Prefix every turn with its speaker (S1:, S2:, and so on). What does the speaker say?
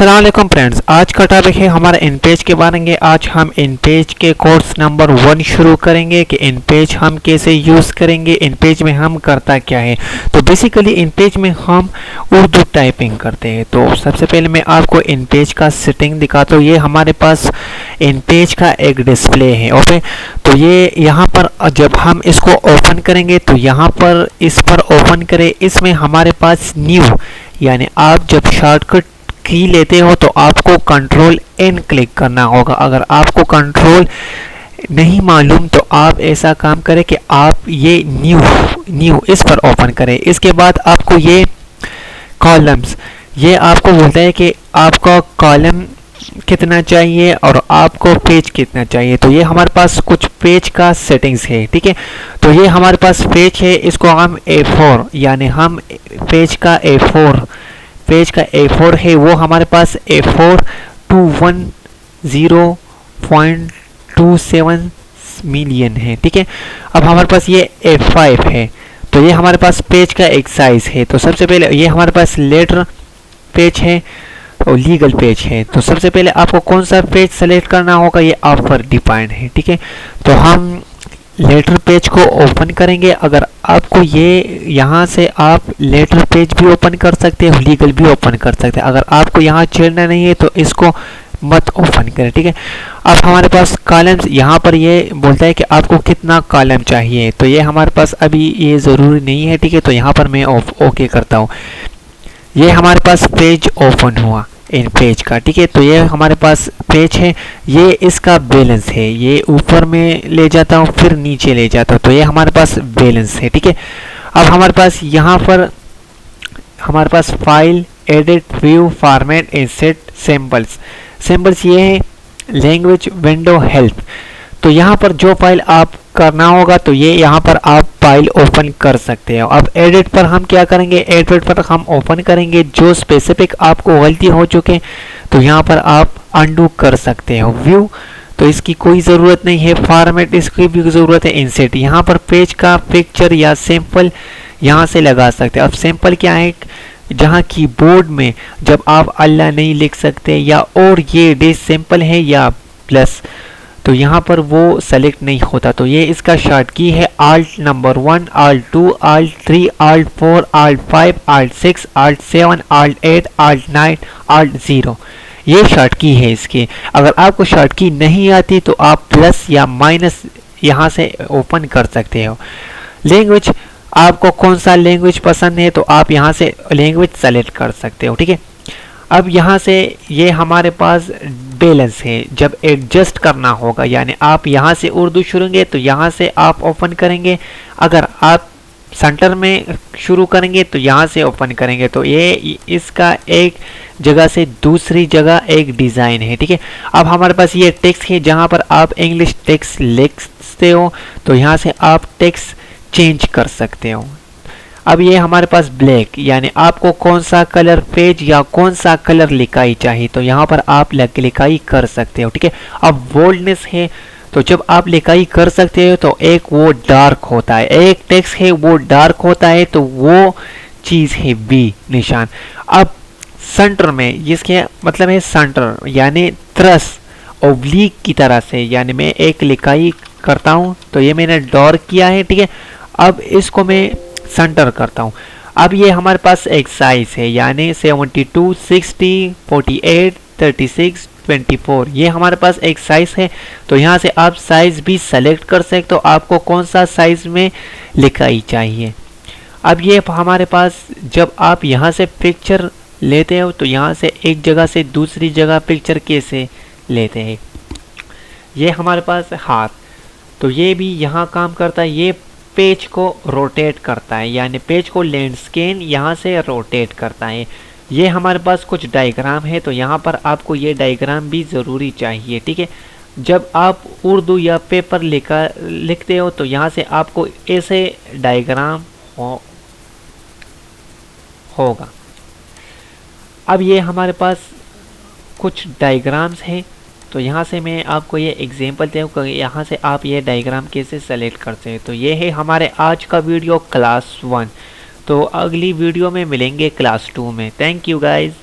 S1: अस्सलाम वालेकुम फ्रेंड्स, आज का टॉपिक है हमारा इन पेज के बारे में। आज हम इन पेज के कोर्स नंबर 1 शुरू करेंगे कि इन पेज हम कैसे यूज़ करेंगे, इन पेज में हम करता क्या है। तो बेसिकली इन पेज में हम उर्दू टाइपिंग करते हैं। तो सबसे पहले मैं आपको इन पेज का सेटिंग दिखाता हूँ। ये हमारे पास इन पेज का एक डिस्प्ले है। ओके, तो ये यहाँ पर जब हम इसको ओपन करेंगे तो यहाँ पर इस पर ओपन करें, इसमें हमारे पास न्यू यानी आप जब शॉर्टकट की लेते हो तो आपको कंट्रोल एन क्लिक करना होगा। अगर आपको कंट्रोल नहीं मालूम तो आप ऐसा काम करें कि आप ये न्यू इस पर ओपन करें। इसके बाद आपको ये कॉलम्स, ये आपको बोलता है कि आपका कॉलम कितना चाहिए और आपको पेज कितना चाहिए। तो ये हमारे पास कुछ पेज का सेटिंग्स है, ठीक है। तो ये हमारे पास पेज है, इसको हम A4 यानी हम पेज का A4 है, वो हमारे पास A4 210.27 मिलियन है, ठीक है। अब हमारे पास ये A5 है, तो ये हमारे पास पेज का एक साइज है। तो सबसे पहले ये हमारे पास लेटर पेज है और लीगल पेज है। तो सबसे पहले आपको कौन सा पेज सेलेक्ट करना होगा, ये आप पर डिपेंड है, ठीक है। तो हम लेटर पेज को ओपन करेंगे। अगर आपको ये यहाँ से आप लेटर पेज भी ओपन कर सकते हैं, लीगल भी ओपन कर सकते हैं। अगर आपको यहाँ छेड़ना नहीं है तो इसको मत ओपन करें, ठीक है। अब हमारे पास कॉलम्स, यहाँ पर ये बोलता है कि आपको कितना कॉलम चाहिए। तो ये हमारे पास अभी ये ज़रूरी नहीं है, ठीक है। तो यहाँ पर मैं ओके करता हूँ। ये हमारे पास पेज ओपन हुआ इन पेज का, ठीक है। तो ये हमारे पास पेज है, ये इसका बैलेंस है, ये ऊपर में ले जाता हूँ फिर नीचे ले जाता हूँ। तो ये हमारे पास बैलेंस है, ठीक है। अब हमारे पास यहाँ पर हमारे पास file, edit, view, format, insert, symbols ये है लैंग्वेज, विंडो, हेल्प। तो यहाँ पर जो फाइल आप करना होगा तो ये यहाँ पर आप फाइल ओपन कर सकते हो। अब एडिट पर हम क्या करेंगे, एडिट पर हम ओपन करेंगे जो स्पेसिफिक आपको गलती हो चुके, तो यहाँ पर आप अंडू कर सकते हो। व्यू तो इसकी कोई ज़रूरत नहीं है, फॉर्मेट इसकी भी ज़रूरत है। इंसर्ट यहाँ पर पेज का पिक्चर या सैंपल यहाँ से लगा सकते हैं। अब सैंपल क्या है, जहाँ कीबोर्ड में जब आप अल्लाह नहीं लिख सकते या और ये डिस सैंपल है या प्लस, तो यहाँ पर वो सेलेक्ट नहीं होता। तो ये इसका शॉर्ट की है Alt number 1, Alt 2, Alt 3, Alt 4, Alt 5, Alt 6, Alt 7, Alt 8, Alt 9, Alt 0। ये शॉर्ट की है इसकी। अगर आपको शॉर्ट की नहीं आती तो आप प्लस या माइनस यहाँ से ओपन कर सकते हो। लैंग्वेज, आपको कौन सा लैंग्वेज पसंद है तो आप यहाँ से लैंग्वेज सेलेक्ट कर सकते हो, ठीक है। अब यहाँ से ये हमारे पास बैलेंस है, जब एडजस्ट करना होगा यानी आप यहाँ से उर्दू शुरू करेंगे तो यहाँ से आप ओपन करेंगे। अगर आप सेंटर में शुरू करेंगे तो यहाँ से ओपन करेंगे। तो ये इसका एक जगह से दूसरी जगह एक डिज़ाइन है, ठीक है। अब हमारे पास ये टेक्स्ट है, जहाँ पर आप इंग्लिश टेक्स्ट लिखते हो तो यहाँ से आप टेक्स्ट चेंज कर सकते हो। अब ये हमारे पास ब्लैक यानी आपको कौन सा कलर पेज या कौन सा कलर लिखाई चाहिए तो यहाँ पर आप लिखाई कर सकते हो, ठीक है। अब बोल्डनेस है, तो जब आप लिखाई कर सकते हो तो एक वो डार्क होता है, एक टेक्स्ट है वो डार्क होता है, तो वो चीज़ है बी निशान। अब सेंटर में, जिसके मतलब है सेंटर यानी त्रस ओब्लिक की तरह से, यानी मैं एक लिखाई करता हूँ तो ये मैंने डार्क किया है, ठीक है। अब इसको मैं सेंटर करता हूँ। अब ये हमारे पास एक साइज है यानी 72, 60, 48, 36, 24, ये हमारे पास एक साइज है। तो यहाँ से आप साइज भी सेलेक्ट कर सकते हो, आपको कौन सा साइज में लिखाई चाहिए। अब ये हमारे पास जब आप यहाँ से पिक्चर लेते हो तो यहाँ से एक जगह से दूसरी जगह पिक्चर कैसे लेते हैं। ये हमारे पास हाथ, तो ये भी यहाँ काम करता है, ये पेज को रोटेट करता है यानी पेज को लैंडस्केप यहाँ से रोटेट करता है। ये हमारे पास कुछ डायग्राम है, तो यहाँ पर आपको ये डायग्राम भी ज़रूरी चाहिए, ठीक है। जब आप उर्दू या पेपर लिखते हो तो यहाँ से आपको ऐसे डायग्राम होगा। अब ये हमारे पास कुछ डायग्राम्स हैं, तो यहाँ से मैं आपको ये एग्जांपल दूँ कि यहाँ से आप ये डायग्राम कैसे सेलेक्ट करते हैं। तो ये है हमारे आज का वीडियो क्लास 1। तो अगली वीडियो में मिलेंगे क्लास 2 में। Thank you guys.